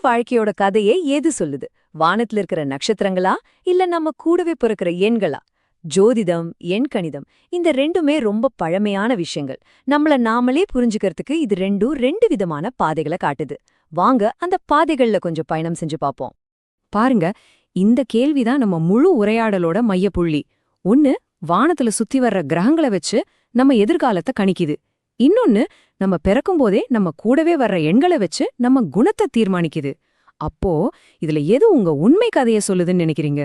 வாழ்க்கையோட கதையே ஏது சொல்லுது? வானத்துல இருக்கிற நட்சத்திரங்களா இல்ல நம்ம கூடவே பிறக்கிற எண்களா? ஜோதிடம், எண்கணிதம் இந்த ரெண்டுமே ரொம்ப பழமையான விஷயங்கள். நம்மள நாமளே புரிஞ்சுக்கிறதுக்கு இது ரெண்டும் ரெண்டு விதமான பாதைகளை காட்டுது. வாங்க அந்த பாதைகள்ல கொஞ்சம் பயணம் செஞ்சு பாப்போம். பாருங்க, இந்த கேள்விதான் நம்ம முழு உரையாடலோட மையப்புள்ளி. ஒன்னு, வானத்துல சுத்தி வர்ற கிரகங்களை வச்சு நம்ம எதிர்காலத்தை கணிக்குது. இன்னொன்னு, நம்ம பிறக்கும்போதே நம்ம கூடவே வர்ற எண்களை வச்சு நம்ம குணத்தை தீர்மானிக்குது. அப்போ இதுல எது உங்க உண்மை கதையை சொல்லுதுன்னு நினைக்கிறீங்க?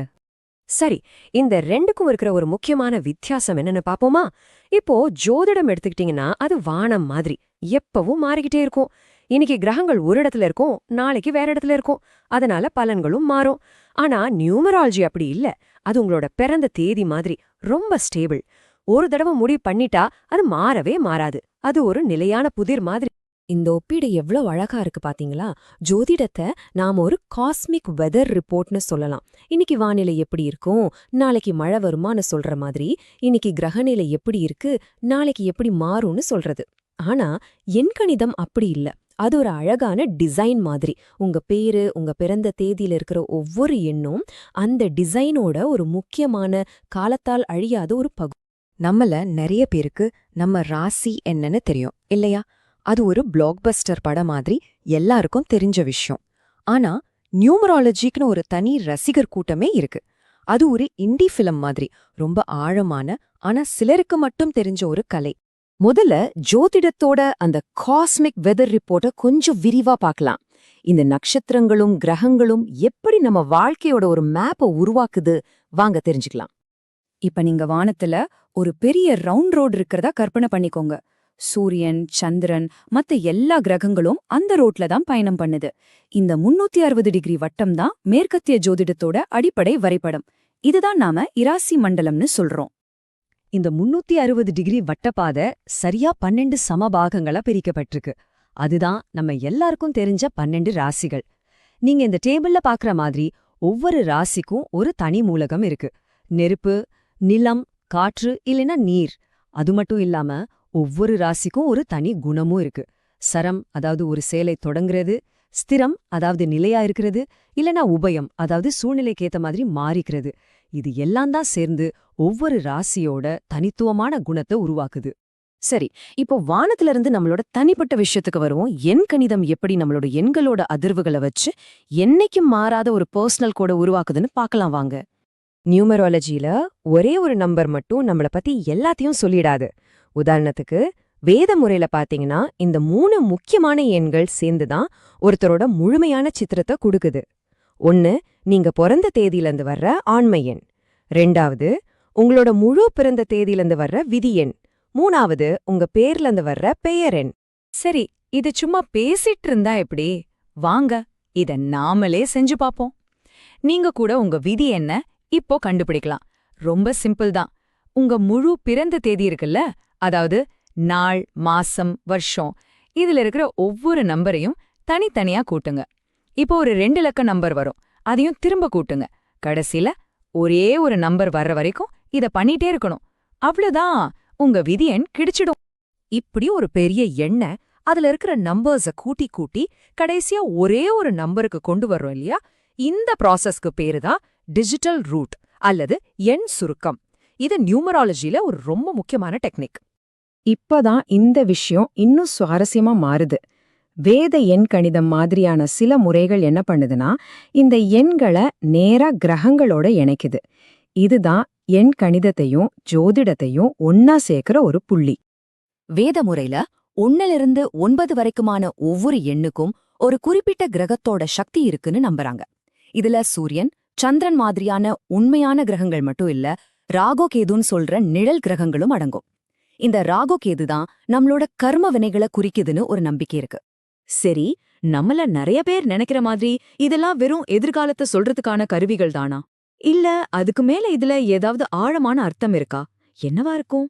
சரி, இந்த ரெண்டுக்கும் இருக்கிற ஒரு முக்கியமான வித்தியாசம் என்னன்னு பாப்போமா? இப்போ ஜோதிடம் எடுத்துக்கிட்டீங்கன்னா அது வானம் மாதிரி எப்பவும் மாறிக்கிட்டே இருக்கும். இன்னைக்கு கிரகங்கள் ஒரு இடத்துல இருக்கும், நாளைக்கு வேற இடத்துல இருக்கும். அதனால பலன்களும் மாறும். ஆனா நியூமராலஜி அப்படி இல்ல. அது உங்களோட பிறந்த தேதி மாதிரி ரொம்ப ஸ்டேபிள். ஒரு தடவை முடிவு பண்ணிட்டா அது மாறவே மாறாது. அது ஒரு நிலையான புதிர் மாதிரி. இந்த ஒப்பீடு எவ்வளவு அழகா இருக்கு பாத்தீங்களா? ஜோதிடத்தை நாம ஒரு காஸ்மிக் வெதர் ரிப்போர்ட்னு சொல்லலாம். இன்னைக்கு வானிலை எப்படி இருக்கும், நாளைக்கு மழை வருமானு சொல்ற மாதிரி, இன்னைக்கு கிரகநிலை எப்படி இருக்கு, நாளைக்கு எப்படி மாறும்னு சொல்றது. ஆனா எண்கணிதம் அப்படி இல்ல. அது ஒரு அழகான டிசைன் மாதிரி. உங்க பேரு, உங்க பிறந்த தேதியில இருக்கிற ஒவ்வொரு எண்ணும் அந்த டிசைனோட ஒரு முக்கியமான காலத்தால் அழியாத ஒரு பகுதி. நம்மள நிறைய பேருக்கு நம்ம ராசி என்னன்னு தெரியும் இல்லையா? அது ஒரு பிளாக்பஸ்டர் படம் மாதிரி எல்லாருக்கும் தெரிஞ்ச விஷயம். ஆனா நியூமராலஜிக்குன்னு ஒரு தனி ரசிகர் கூட்டமே இருக்கு. அது ஒரு இண்டி ஃபிலிம் மாதிரி, ரொம்ப ஆழமான ஆனா சிலருக்கு மட்டும் தெரிஞ்ச ஒரு கலை. முதல்ல ஜோதிடத்தோட அந்த காஸ்மிக் வெதர் ரிப்போர்ட்டை கொஞ்சம் விரிவா பார்க்கலாம். இந்த நட்சத்திரங்களும் கிரகங்களும் எப்படி நம்ம வாழ்க்கையோட ஒரு மேப்பை உருவாக்குது, வாங்க தெரிஞ்சுக்கலாம். இப்ப நீங்க வானத்துல ஒரு பெரிய ரவுண்ட் ரோடு இருக்கிறதா கற்பனை பண்ணிக்கோங்க. சூரியன், சந்திரன், மத்த எல்லா கிரகங்களும் அந்த ரோட்ல தான் பயணம் பண்ணுது. இந்த 360 டிகிரி வட்டம் தான் மேற்கத்திய ஜோதிடத்தோட அடிப்படை வரைபடம். இதுதான் நாம இராசி மண்டலம்னு சொல்றோம். இந்த 360 டிகிரி வட்டப்பாதை சரியா 12 சமபாகங்களா பிரிக்கப்பட்டிருக்கு. அதுதான் நம்ம எல்லாருக்கும் தெரிஞ்ச 12 ராசிகள். நீங்க இந்த டேபிள்ல பாக்குற மாதிரி ஒவ்வொரு ராசிக்கும் ஒரு தனி மூலகம் இருக்கு. நெருப்பு, நிலம், காற்று இல்லைன்னா நீர். அது மட்டும் இல்லாம ஒவ்வொரு ராசிக்கும் ஒரு தனி குணமும் இருக்கு. சரம், அதாவது ஒரு செயலை தொடங்குறது. ஸ்திரம், அதாவது நிலையா இருக்கிறது. இல்லனா உபயம், அதாவது சூழ்நிலைக்கேத்த மாதிரி மாறிக்கிறது. இது எல்லாம் தான் சேர்ந்து ஒவ்வொரு ராசியோட தனித்துவமான குணத்தை உருவாக்குது. சரி, இப்போ வானத்துல இருந்து நம்மளோட தனிப்பட்ட விஷயத்துக்கு வருவோம். எண் கணிதம் எப்படி நம்மளோட எண்களோட அதிர்வுகளை வச்சு என்னைக்கும் மாறாத ஒரு பர்சனல் கோட உருவாக்குதுன்னு பார்க்கலாம் வாங்க. நியூமராலஜில ஒரே ஒரு நம்பர் மட்டும் நம்மள பத்தி எல்லாத்தையும் சொல்லிடாது. உதாரணத்துக்கு வேத முறையில பாத்தீங்கன்னா இந்த 3 முக்கியமான எண்கள் சேர்ந்துதான் ஒருத்தரோட முழுமையான சித்திரத்தை கொடுக்குது. ஒன்னு, நீங்க பிறந்த தேதியிலிருந்து வர்ற ஆண்மை எண். 2வது, உங்களோட முழு பிறந்த தேதியிலிருந்து வர்ற விதி எண். 3வது, உங்க பேர்லேருந்து வர்ற பெயர் எண். சரி, இது சும்மா பேசிட்டு இருந்தா எப்படி? வாங்க இத நாமளே செஞ்சு பாப்போம். நீங்க கூட உங்க விதி என்ன இப்போ கண்டுபிடிக்கலாம். ரொம்ப சிம்பிள் தான். உங்க முழு பிறந்த தேதி இருக்குல்ல, அதாவது நாள், மாசம், வருஷம், இதுல இருக்கிற ஒவ்வொரு நம்பரையும் தனித்தனியா கூட்டுங்க. இப்போ ஒரு 2 இலக்க நம்பர் வரும், அதையும் திரும்ப கூட்டுங்க. கடைசில ஒரே ஒரு நம்பர் வர்ற வரைக்கும் இத பண்ணிட்டே இருக்கணும். அவ்வளவுதான், உங்க விதி எண் கிடைச்சிடும். இப்படி ஒரு பெரிய எண்ணை அதுல இருக்கிற நம்பர்ஸ கூட்டி கூட்டி கடைசியா ஒரே ஒரு நம்பருக்கு கொண்டு வர்றோம் இல்லையா? இந்த ப்ராசஸ்க்கு பேரு தான் டிஜிட்டல் ரூட் அல்லது எண் சுருக்கம். இது நியூமராலஜில ஒரு ரொம்ப முக்கியமான டெக்னிக். இப்பதான் இந்த விஷயம் இன்னும் சுவாரஸ்யமா மாறுது. வேத எண் கணிதம் மாதிரியான சில முறைகள் என்ன பண்ணுதுன்னா, இந்த எண்களை நேரா கிரகங்களோட இணைக்குது. இதுதான் எண் கணிதத்தையும் ஜோதிடத்தையும் ஒன்னா சேர்க்கிற ஒரு புள்ளி. வேத முறையில 1லிருந்து 9 வரைக்குமான ஒவ்வொரு எண்ணுக்கும் ஒரு குறிப்பிட்ட கிரகத்தோட சக்தி இருக்குன்னு நம்புறாங்க. இதுல சூரியன், சந்திரன் மாதிரியான உண்மையான கிரகங்கள் மட்டும் இல்ல, ராகு கேதுன்னு சொல்ற நிழல் கிரகங்களும் அடங்கும். இந்த ராகு கேது தான் நம்மளோட கர்ம வினைகளை குறிக்குதுன்னு ஒரு நம்பிக்கை இருக்கு. சரி, நம்மள நிறைய பேர் நினைக்கிற மாதிரி இதெல்லாம் வெறும் எதிர்காலத்தை சொல்றதுக்கான கருவிகள் தானா? இல்ல அதுக்கு மேல இதுல ஏதாவது ஆழமான அர்த்தம் இருக்கா? என்னவா இருக்கும்?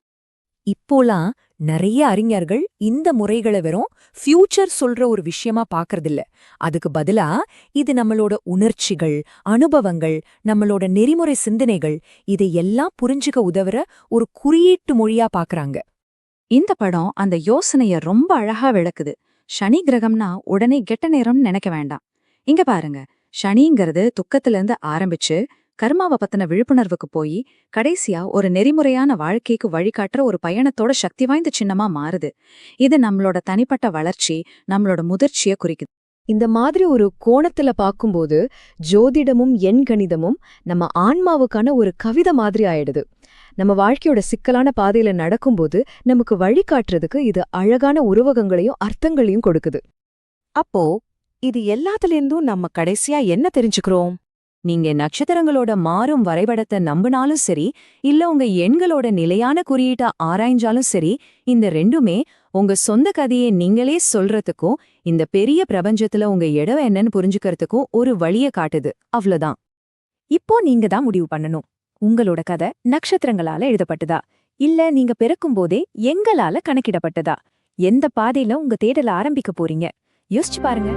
இப்போலாம் நிறைய அறிஞர்கள் இந்த முறைகளை வெறும் ஃபியூச்சர் சொல்ற ஒரு விஷயமா பாக்கறதில்ல. அதுக்கு பதிலா இது நம்மளோட உணர்ச்சிகள், அனுபவங்கள், நம்மளோட நெறிமுறை சிந்தனைகள் இதையெல்லாம் புரிஞ்சுக்க உதவுற ஒரு குறியீட்டு மொழியா பாக்குறாங்க. இந்த படம் அந்த யோசனைய ரொம்ப அழகா விளக்குது. சனி கிரகம்னா உடனே கெட்ட நேரம்னு நினைக்க வேண்டாம். இங்க பாருங்க, சனிங்கிறது துக்கத்துல இருந்து ஆரம்பிச்சு கர்மாவை பத்தின விழிப்புணர்வுக்கு போய் கடைசியா ஒரு நெறிமுறையான வாழ்க்கைக்கு வழிகாட்டுற ஒரு பயணத்தோட சக்தி வாய்ந்த சின்னமா மாறுது. இது நம்மளோட தனிப்பட்ட வளர்ச்சி, நம்மளோட முதிர்ச்சியை குறிக்குது. இந்த மாதிரி ஒரு கோணத்துல பார்க்கும்போது ஜோதிடமும் எண்கணிதமும் நம்ம ஆன்மாவுக்கான ஒரு கவிதை மாதிரி ஆயிடுது. நம்ம வாழ்க்கையோட சிக்கலான பாதையில நடக்கும்போது நமக்கு வழிகாட்டுறதுக்கு இது அழகான உருவகங்களையும் அர்த்தங்களையும் கொடுக்குது. அப்போ இது எல்லாத்துலேருந்தும் நம்ம கடைசியா என்ன தெரிஞ்சுக்கிறோம்? நீங்க நட்சத்திரங்களோட மாறும் வரைபடத்தை நம்பினாலும் சரி, இல்ல உங்க எண்களோட நிலையான குறியீட்டை ஆராய்ஞ்சாலும் சரி, இந்த ரெண்டுமே உங்க சொந்த கதையை நீங்களே சொல்றதுக்கும் இந்த பெரிய பிரபஞ்சத்துல உங்க இடம் என்னன்னு புரிஞ்சுக்கிறதுக்கும் ஒரு வழிய காட்டுது. அவ்வளவுதான். இப்போ நீங்க தான் முடிவு பண்ணணும். உங்களோட கதை நட்சத்திரங்களால எழுதப்பட்டதா, இல்ல நீங்க பிறக்கும்போதே எங்களால கணக்கிடப்பட்டதா? எந்த பாதையில உங்க தேடல ஆரம்பிக்க போறீங்க? யோசிச்சு பாருங்க.